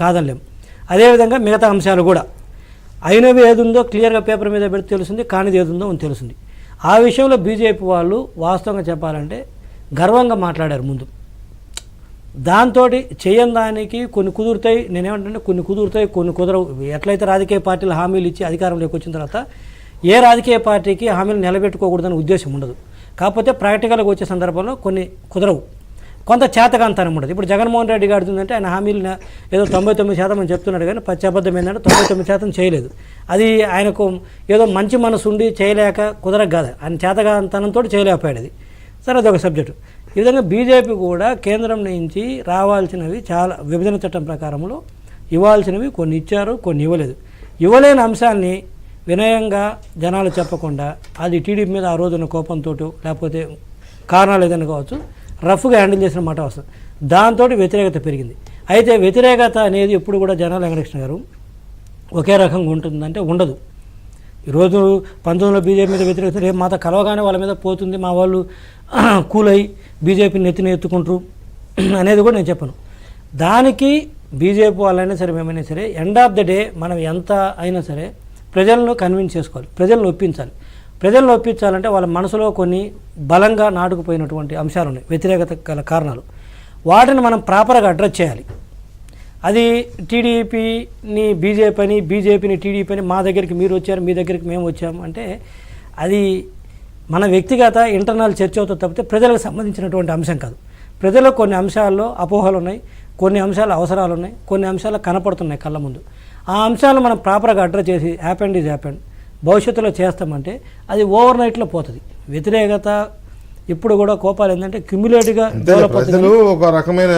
కాదనలేం. అదేవిధంగా మిగతా అంశాలు కూడా అయినవి ఏదుందో క్లియర్గా పేపర్ మీద పెడితే తెలుస్తుంది, కానిది ఏదుందో అని తెలుస్తుంది. ఆ విషయంలో బీజేపీ వాళ్ళు వాస్తవంగా చెప్పాలంటే గర్వంగా మాట్లాడారు ముందు. దాంతో చేయని దానికి కొన్ని కుదురుతాయి, నేనేమంటే కొన్ని కుదురుతాయి కొన్ని కుదరవు. ఎట్లయితే రాజకీయ పార్టీలు హామీలు ఇచ్చి అధికారంలోకి వచ్చిన తర్వాత ఏ రాజకీయ పార్టీకి హామీలు నిలబెట్టుకోకూడదని ఉద్దేశం ఉండదు. కాకపోతే ప్రాక్టికల్గా వచ్చే సందర్భంలో కొన్ని కుదరవు, కొంత చేతకాంతనం ఉండదు. ఇప్పుడు జగన్మోహన్ రెడ్డి గారు అంటే ఆయన హామీలు ఏదో 99% అని చెప్తున్నాడు, కానీ పచ్చబద్ధం ఏంటంటే 99% చేయలేదు. అది ఆయనకు ఏదో మంచి మనసు ఉండి చేయలేక కుదరక కాదు, ఆయన చేతకాంతనంతో చేయలేకపోయాడు. అది సరే, అదొక సబ్జెక్టు. ఈ విధంగా బీజేపీ కూడా కేంద్రం నుంచి రావాల్సినవి చాలా విభజన చట్టం ప్రకారంలో ఇవ్వాల్సినవి కొన్ని ఇచ్చారు, కొన్ని ఇవ్వలేదు. ఇవ్వలేని అంశాన్ని వినయంగా జనాలు చెప్పకుండా అది టీడీపీ మీద ఆ రోజున కోపంతో లేకపోతే కారణాలు ఏదైనా కావచ్చు రఫ్గా హ్యాండిల్ చేసిన మాట వస్తుంది. దాంతో వ్యతిరేకత పెరిగింది. అయితే వ్యతిరేకత అనేది ఎప్పుడు కూడా జనాల వెంకటకృష్ణ గారు ఒకే రకంగా ఉంటుందంటే ఉండదు. ఈరోజు 19లో బీజేపీ మీద వ్యతిరేకత రేపు మాతో కలవగానే వాళ్ళ మీద పోతుంది, మా వాళ్ళు కూలై బీజేపీని నెత్తిని ఎత్తుకుంటారు అనేది కూడా నేను చెప్పను. దానికి బీజేపీ వాళ్ళైనా సరే మేమైనా సరే ఎండ్ ఆఫ్ ద డే మనం ఎంత అయినా సరే ప్రజలను కన్విన్స్ చేసుకోవాలి, ప్రజలను ఒప్పించాలి. ప్రజలను ఒప్పించాలంటే వాళ్ళ మనసులో కొన్ని బలంగా నాటుకుపోయినటువంటి అంశాలు ఉన్నాయి, వ్యతిరేకత గల కారణాలు. వాటిని మనం ప్రాపర్గా అడ్రస్ చేయాలి. అది టీడీపీని బీజేపీ అని, బీజేపీని టీడీపీ అని, మా దగ్గరికి మీరు వచ్చారు మీ దగ్గరికి మేము వచ్చాము అంటే అది మన వ్యక్తిగత ఇంటర్నల్ చర్చ అవుతుంది తప్పితే ప్రజలకు సంబంధించినటువంటి అంశం కాదు. ప్రజలకు కొన్ని అంశాల్లో అపోహలు ఉన్నాయి, కొన్ని అంశాల అవసరాలు ఉన్నాయి, కొన్ని అంశాలు కనపడుతున్నాయి కళ్ళ ముందు. ఆ అంశాలను మనం ప్రాపర్గా అడ్రస్ చేసి హ్యాపెండ్ ఈజ్ హ్యాపెండ్ భవిష్యత్తులో చేస్తామంటే అది ఓవర్ నైట్లో పోతుంది. వ్యతిరేకత ఇప్పుడు కూడా కోపాలు ఏంటంటే క్యుములేటివ్గా డెవలప్ అవుతుంది. ఒక రకమైన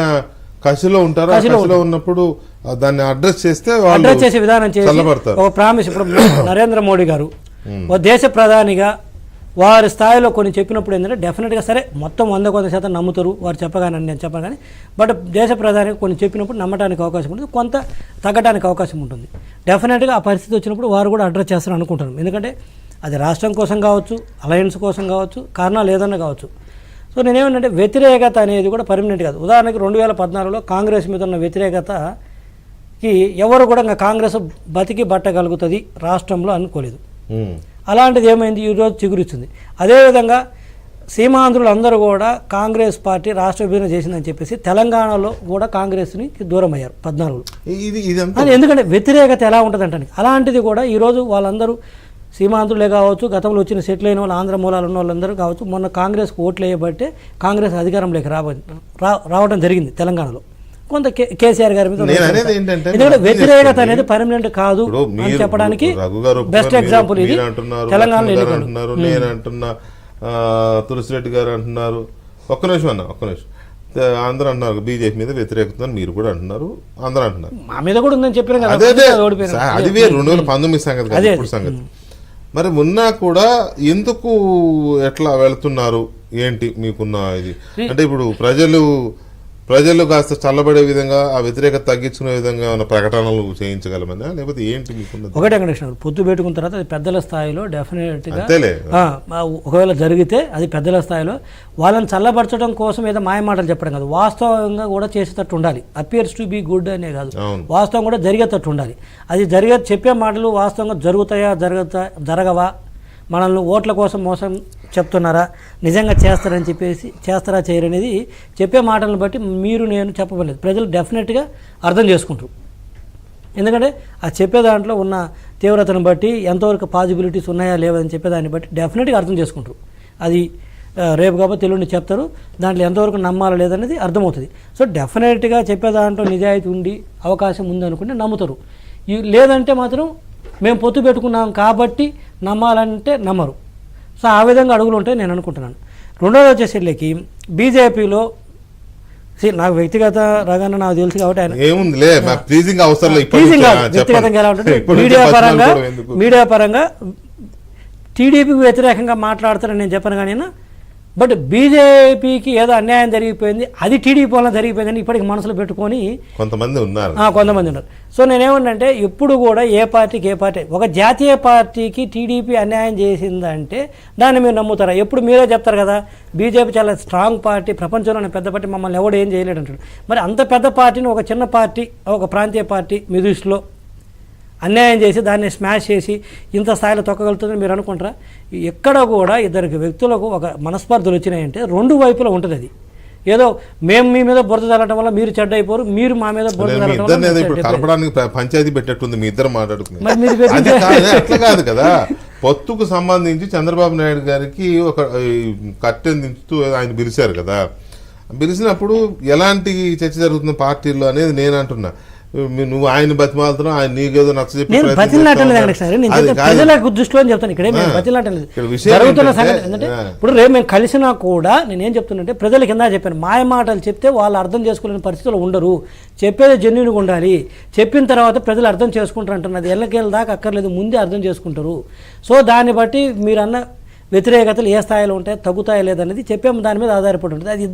కసిలో ఉంటారు, కసిలో ఉన్నప్పుడు దాన్ని అడ్రస్ చేస్తే అడ్రస్ చేసే విధానం చేసి ఒక ప్రామిస్. ఇప్పుడు నరేంద్ర మోడీ గారు ఒక దేశ ప్రధానిగా వారి స్థాయిలో కొన్ని చెప్పినప్పుడు ఏంటంటే డెఫినెట్గా సరే మొత్తం 100% నమ్ముతారు వారు చెప్పగానే, నేను చెప్పను కానీ, బట్ దేశ ప్రధాని కొన్ని చెప్పినప్పుడు నమ్మడానికి అవకాశం ఉంటుంది, కొంత తగ్గడానికి అవకాశం ఉంటుంది. డెఫినెట్గా ఆ పరిస్థితి వచ్చినప్పుడు వారు కూడా అడ్రస్ చేస్తారని అనుకుంటున్నాను. ఎందుకంటే అది రాష్ట్రం కోసం కావచ్చు, అలయన్స్ కోసం కావచ్చు, కారణాలు ఏదన్నా కావచ్చు. సో నేనేమంటే వ్యతిరేకత అనేది కూడా పర్మనెంట్ కాదు. ఉదాహరణకి 2014లో కాంగ్రెస్ మీద ఉన్న వ్యతిరేకతకి ఎవరు కూడా ఇంకా కాంగ్రెస్ బతికి బట్టగలుగుతుంది రాష్ట్రంలో అనుకోలేదు. అలాంటిది ఏమైంది, ఈరోజు చిగురిస్తుంది. అదేవిధంగా సీమాంధ్రులు అందరూ కూడా కాంగ్రెస్ పార్టీ రాష్ట్ర విభజన చేసిందని చెప్పేసి తెలంగాణలో కూడా కాంగ్రెస్ని దూరం అయ్యారు 14లో. ఎందుకంటే వ్యతిరేకత ఎలా ఉంటుంది అంటే అలాంటిది కూడా ఈరోజు వాళ్ళందరూ సీమాంధ్రులే కావచ్చు, గతంలో వచ్చిన సెటిల్ అయిన వాళ్ళు ఆంధ్ర మూలాలు ఉన్న వాళ్ళందరూ కావచ్చు, మొన్న కాంగ్రెస్కి ఓట్లు వేయబట్టే కాంగ్రెస్ అధికారంలోకి రావడం జరిగింది తెలంగాణలో. కొంత కేసీఆర్ గారి మీద ఎందుకంటే వ్యతిరేకత అనేది పర్మనెంట్ కాదు అని చెప్పడానికి బెస్ట్ ఎగ్జాంపుల్ ఇది. తెలంగాణలో నేను అంటున్నా, తులసిరెడ్డి గారు అంటున్నారు, ఒక్క నిమిషం అందరూ అంటున్నారు బీజేపీ మీద వ్యతిరేకత, మీరు కూడా అంటున్నారు, అందరూ అంటున్నారు మా మీద కూడా ఉందని చెప్పిన కదా. అది 2019 సంగతి కాదు, ఇప్పుడు సంగతి. మరి ఉన్నా కూడా ఎందుకు ఎట్లా వెళుతున్నారు ఏంటి మీకున్న ఇది? అంటే ఇప్పుడు ప్రజలు కాస్త చల్లబడే విధంగా ఆ వ్యతిరేకత తగ్గించుకునే విధంగా ఉన్న ప్రకటనలు చేయించగలమన్నా, లేకపోతే ఏంటి మీకున్నది? ఒకటే వెంకటేశ్వర, పొత్తు పెట్టుకున్న తర్వాత అది పెద్దల స్థాయిలో డెఫినెట్గా ఒకవేళ జరిగితే అది పెద్దల స్థాయిలో వాళ్ళని చల్లబరచడం కోసం ఏదో మాయమాటలు చెప్పడం కాదు, వాస్తవంగా కూడా చేసేటట్టు ఉండాలి. అపియర్స్ టు బీ గుడ్ అనే కాదు, వాస్తవం కూడా జరిగేటట్టు ఉండాలి. అది చెప్పే మాటలు వాస్తవంగా జరుగుతాయా జరగవా, మనల్ని ఓట్ల కోసం మోసం చెప్తున్నారా, నిజంగా చేస్తారని చెప్పేసి చేస్తారా చేయరనేది చెప్పే మాటలను బట్టి మీరు నేను చెప్పలేదు, ప్రజలు డెఫినెట్గా అర్థం చేసుకుంటారు. ఎందుకంటే ఆ చెప్పే దాంట్లో ఉన్న తీవ్రతను బట్టి ఎంతవరకు పాజిబిలిటీస్ ఉన్నాయా లేవని చెప్పేదాన్ని బట్టి డెఫినెట్గా అర్థం చేసుకుంటారు. అది రేపు కాబట్టి తెలుగుని చెప్తారు, దాంట్లో ఎంతవరకు నమ్మాలా లేదనేది అర్థమవుతుంది. సో డెఫినెట్గా చెప్పే దాంట్లో నిజాయితీ ఉండి అవకాశం ఉంది అనుకుంటే నమ్ముతారు. లేదంటే మాత్రం మేము పొత్తు పెట్టుకున్నాం కాబట్టి నమ్మాలంటే నమ్మరు. సో ఆ విధంగా అడుగులు ఉంటాయి నేను అనుకుంటున్నాను. రెండోది వచ్చేసరికి బీజేపీలో నాకు వ్యక్తిగత రకంగా నాకు తెలుసు కాబట్టి వ్యక్తిగతంగా ఎలా ఉంటుంది, మీడియా పరంగా టీడీపీకి వ్యతిరేకంగా మాట్లాడతారని నేను చెప్పను. కానీ బట్ బీజేపీకి ఏదో అన్యాయం జరిగిపోయింది, అది టీడీపీ వల్ల జరిగిపోయిందని ఇప్పటికి మనసులో పెట్టుకొని కొంతమంది ఉన్నారు. కొంతమంది ఉన్నారు. సో నేనేమంటే ఎప్పుడు కూడా ఏ పార్టీకి ఒక జాతీయ పార్టీకి టీడీపీ అన్యాయం చేసిందంటే దాన్ని మీరు నమ్ముతారా? ఎప్పుడు మీరే చెప్తారు కదా, బీజేపీ చాలా స్ట్రాంగ్ పార్టీ, ప్రపంచంలోనే పెద్ద పార్టీ, మమ్మల్ని ఎవడు ఏం చేయలేడు అంటాడు. మరి అంత పెద్ద పార్టీని ఒక చిన్న పార్టీ, ఒక ప్రాంతీయ పార్టీ మీ దృష్టిలో అన్యాయం చేసి దాన్ని స్మాష్ చేసి ఇంత స్థాయిలో తొక్కగలుగుతుందని మీరు అనుకుంటారా? ఎక్కడ కూడా ఇద్దరికి వ్యక్తులకు ఒక మనస్పర్ధలు వచ్చినాయంటే రెండు వైపులా ఉంటుంది. అది ఏదో మేము మీ మీద బురద చల్లటం వల్ల మీరు చెడ్డ అయిపోరు, మీరు మా మీద బురద చల్లటం వల్ల కలపడానికి పంచాయతీ పెట్టేట్టుంది మీ ఇద్దరు మాట్లాడుకున్నారు. అట్లా కాదు కదా. పొత్తుకు సంబంధించి చంద్రబాబు నాయుడు గారికి ఒక కట్టెను దించుతూ ఆయన పిలిచారు కదా. పిలిచినప్పుడు ఎలాంటి చర్చ జరుగుతుంది పార్టీల్లో అనేది నేను అంటున్నా. నువ్వు ఆయన బతిమాలుతున్నావు, ఆయన నీకేదో నచ్చజెప్పి ప్రజల దృష్టిలో చెప్తాను. ఇక్కడ మేము బతిలాటలేదు జరుగుతున్న సంగతి ఏంటంటే, ఇప్పుడు రేపు మేము కలిసినా కూడా నేనేం చెప్తున్నంటే, ప్రజల కింద చెప్పాను, మాయ మాటలు చెప్తే వాళ్ళు అర్థం చేసుకోలేని పరిస్థితులు ఉండరు, చెప్పేది జెన్యూన్గా ఉండాలి, చెప్పిన తర్వాత ప్రజలు అర్థం చేసుకుంటారు అంటున్నది. ఎల్లకేళ్ళ దాకా అక్కర్లేదు, ముందే అర్థం చేసుకుంటారు. సో దాన్ని బట్టి మీరన్న వ్యతిరేకతలు ఏ స్థాయిలో ఉంటాయి, తగ్గుతాయో లేదనేది చెప్పాము, దాని మీద ఆధారపడి ఉంటుంది. అది